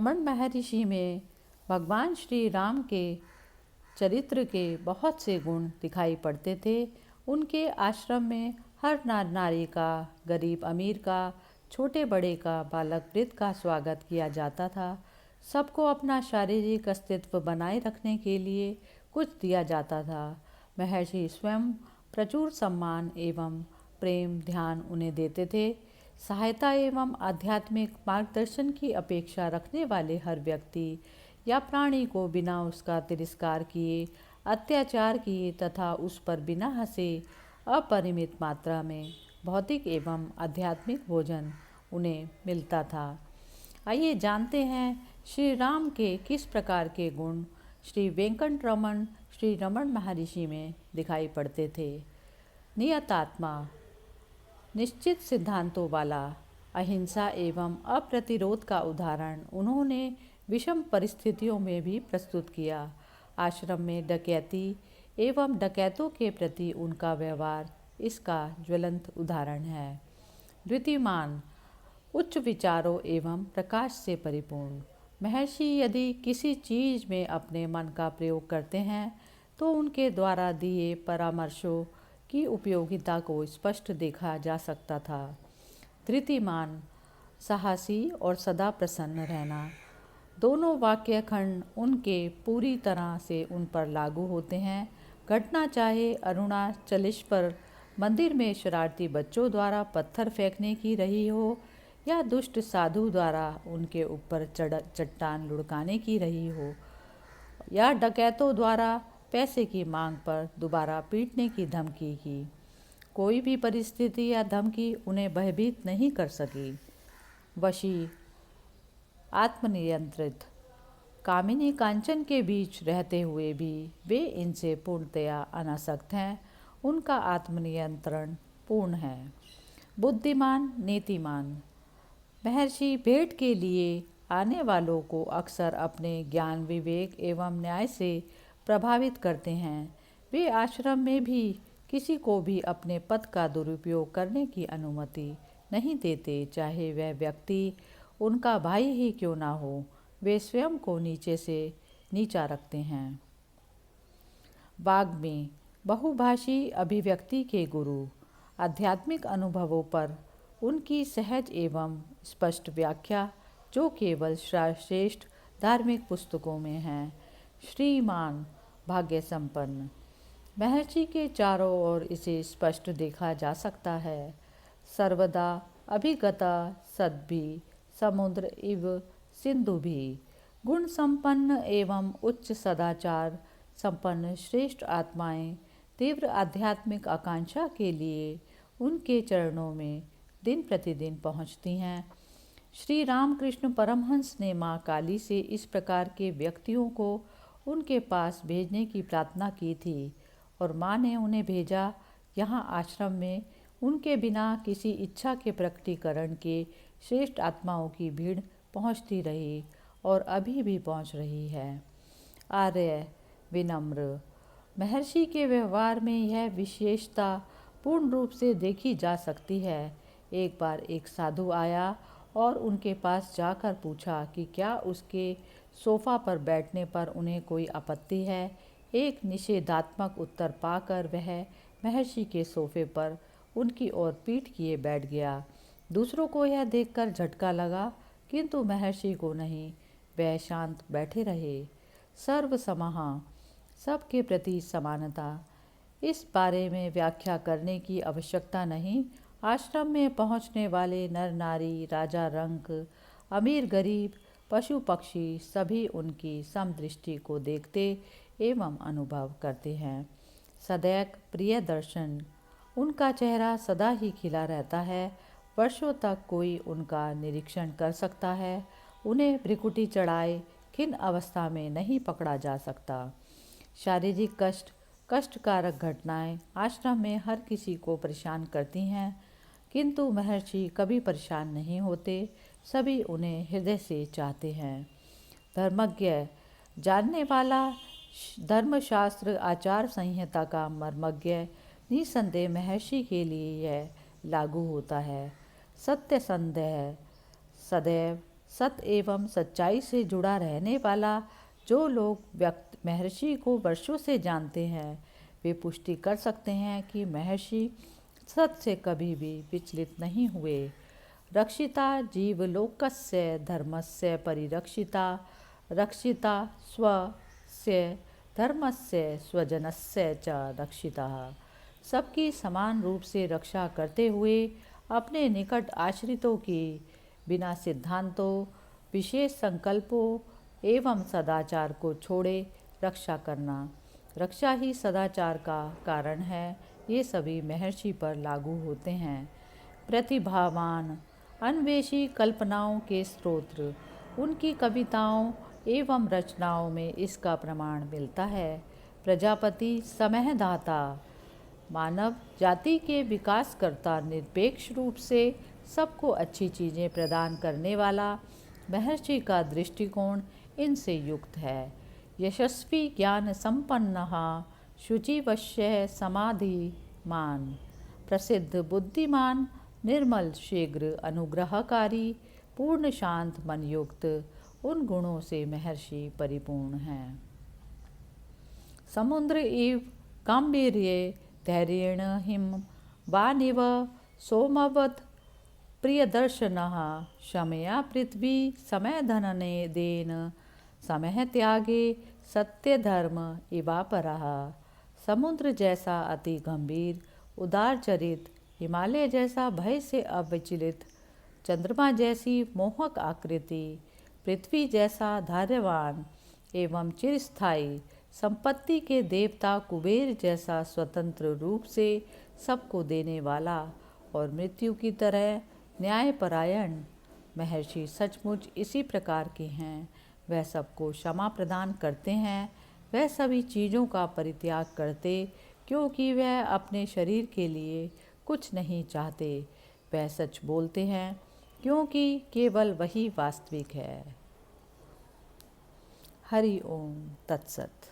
रमण महर्षि में भगवान श्री राम के चरित्र के बहुत से गुण दिखाई पड़ते थे। उनके आश्रम में हर नर नारी का, गरीब अमीर का, छोटे बड़े का, बालक वृद्ध का स्वागत किया जाता था। सबको अपना शारीरिक अस्तित्व बनाए रखने के लिए कुछ दिया जाता था। महर्षि स्वयं प्रचुर सम्मान एवं प्रेम ध्यान उन्हें देते थे। सहायता एवं आध्यात्मिक मार्गदर्शन की अपेक्षा रखने वाले हर व्यक्ति या प्राणी को बिना उसका तिरस्कार किए, अत्याचार किए तथा उस पर बिना हंसे अपरिमित मात्रा में भौतिक एवं आध्यात्मिक भोजन उन्हें मिलता था। आइए जानते हैं श्री राम के किस प्रकार के गुण श्री वेंकटरमण श्री रमण महर्षि में दिखाई पड़ते थे। नियत आत्मा, निश्चित सिद्धांतों वाला, अहिंसा एवं अप्रतिरोध का उदाहरण उन्होंने विषम परिस्थितियों में भी प्रस्तुत किया। आश्रम में डकैती एवं डकैतों के प्रति उनका व्यवहार इसका ज्वलंत उदाहरण है। द्वितीयमान, उच्च विचारों एवं प्रकाश से परिपूर्ण। महर्षि यदि किसी चीज़ में अपने मन का प्रयोग करते हैं तो उनके द्वारा दिए परामर्शों की उपयोगिता को स्पष्ट देखा जा सकता था। धृतिमान, साहसी और सदा प्रसन्न रहना। दोनों वाक्य खंड उनके पूरी तरह से उन पर लागू होते हैं। घटना चाहे अरुणाचलेश्वर मंदिर में शरारती बच्चों द्वारा पत्थर फेंकने की रही हो या दुष्ट साधु द्वारा उनके ऊपर चट्टान लुढ़काने की रही हो या डकैतों द्वारा पैसे की मांग पर दोबारा पीटने की धमकी की, कोई भी परिस्थिति या धमकी उन्हें भयभीत नहीं कर सकी। वशी, आत्मनियंत्रित। कामिनी कांचन के बीच रहते हुए भी वे इनसे पूर्णतया अनासक्त हैं। उनका आत्मनियंत्रण पूर्ण है। बुद्धिमान, नीतिमान। महर्षि भेंट के लिए आने वालों को अक्सर अपने ज्ञान, विवेक एवं न्याय से प्रभावित करते हैं। वे आश्रम में भी किसी को भी अपने पद का दुरुपयोग करने की अनुमति नहीं देते, चाहे वह व्यक्ति उनका भाई ही क्यों ना हो। वे स्वयं को नीचे से नीचा रखते हैं। वाग्मी, बहुभाषी अभिव्यक्ति के गुरु। आध्यात्मिक अनुभवों पर उनकी सहज एवं स्पष्ट व्याख्या जो केवल श्रेष्ठ धार्मिक पुस्तकों में है। श्रीमान, भाग्य संपन्न। महर्षि के चारों ओर इसे स्पष्ट देखा जा सकता है। सर्वदा अभिगता सद्भि समुद्र इव सिंधु भी। गुण संपन्न एवं उच्च सदाचार संपन्न श्रेष्ठ आत्माएं तीव्र आध्यात्मिक आकांक्षा के लिए उनके चरणों में दिन प्रतिदिन पहुंचती हैं। श्री रामकृष्ण परमहंस ने माँ काली से इस प्रकार के व्यक्तियों को उनके पास भेजने की प्रार्थना की थी और माँ ने उन्हें भेजा। यहाँ आश्रम में उनके बिना किसी इच्छा के प्रकटीकरण के श्रेष्ठ आत्माओं की भीड़ पहुँचती रही और अभी भी पहुँच रही है। आर्य, विनम्र। महर्षि के व्यवहार में यह विशेषता पूर्ण रूप से देखी जा सकती है। एक बार एक साधु आया और उनके पास जाकर पूछा कि क्या उसके सोफा पर बैठने पर उन्हें कोई आपत्ति है। एक निषेधात्मक उत्तर पाकर वह महर्षि के सोफे पर उनकी ओर पीठ किए बैठ गया। दूसरों को यह देखकर झटका लगा किंतु महर्षि को नहीं, वह शांत बैठे रहे। सर्वसमहा, सबके प्रति समानता। इस बारे में व्याख्या करने की आवश्यकता नहीं। आश्रम में पहुंचने वाले नर नारी, राजा रंक, अमीर गरीब, पशु पक्षी सभी उनकी समदृष्टि को देखते एवं अनुभव करते हैं। सदैव प्रिय दर्शन। उनका चेहरा सदा ही खिला रहता है। वर्षों तक कोई उनका निरीक्षण कर सकता है। उन्हें भ्रिकुटी चढ़ाए किन अवस्था में नहीं पकड़ा जा सकता। शारीरिक कष्ट, कष्टकारक घटनाएं आश्रम में हर किसी को परेशान करती हैं किंतु महर्षि कभी परेशान नहीं होते। सभी उन्हें हृदय से चाहते हैं। धर्मज्ञ, जानने वाला, धर्मशास्त्र आचार संहिता का मर्मज्ञ। निसंदेह महर्षि के लिए यह लागू होता है। सत्य संदेह, सदैव सत्य एवं सच्चाई से जुड़ा रहने वाला जो लोग महर्षि को वर्षों से जानते हैं वे पुष्टि कर सकते हैं कि महर्षि सत्य से कभी भी विचलित नहीं हुए। रक्षिता जीवलोकस्य धर्मस्य परिरक्षिता रक्षिता स्वस्य धर्मस्य स्वजनस्य च रक्षिता। सबकी समान रूप से रक्षा करते हुए अपने निकट आश्रितों की बिना सिद्धांतों विशेष संकल्पों एवं सदाचार को छोड़े रक्षा करना। रक्षा ही सदाचार का कारण है। ये सभी महर्षि पर लागू होते हैं। प्रतिभावान अन्वेषी कल्पनाओं के स्रोत उनकी कविताओं एवं रचनाओं में इसका प्रमाण मिलता है। प्रजापति समयदाता मानव जाति के विकासकर्ता निरपेक्ष रूप से सबको अच्छी चीज़ें प्रदान करने वाला महर्षि का दृष्टिकोण इनसे युक्त है। यशस्वी ज्ञान संपन्नः शुचिवश्यः समाधिमान प्रसिद्ध बुद्धिमान निर्मल शीघ्र अनुग्रहकारी पूर्ण शांत मनयुक्त उन गुणों से महर्षि परिपूर्ण हैं। समुद्र इव गांभीर्ये धैर्येण हिम वानिव सोमवत् प्रियदर्शनः क्षमया पृथ्वी समय धनने देन समय त्यागे सत्य धर्म इवापरः। समुद्र जैसा अति गंभीर उदार चरित, हिमालय जैसा भय से अविचलित, चंद्रमा जैसी मोहक आकृति, पृथ्वी जैसा धैर्यवान एवं चिरस्थायी, संपत्ति के देवता कुबेर जैसा स्वतंत्र रूप से सबको देने वाला और मृत्यु की तरह न्यायपरायण महर्षि सचमुच इसी प्रकार के हैं। वह सबको क्षमा प्रदान करते हैं। वह सभी चीज़ों का परित्याग करते क्योंकि वह अपने शरीर के लिए कुछ नहीं चाहते। वह सच बोलते हैं क्योंकि केवल वही वास्तविक है। हरि ओम तत्सत।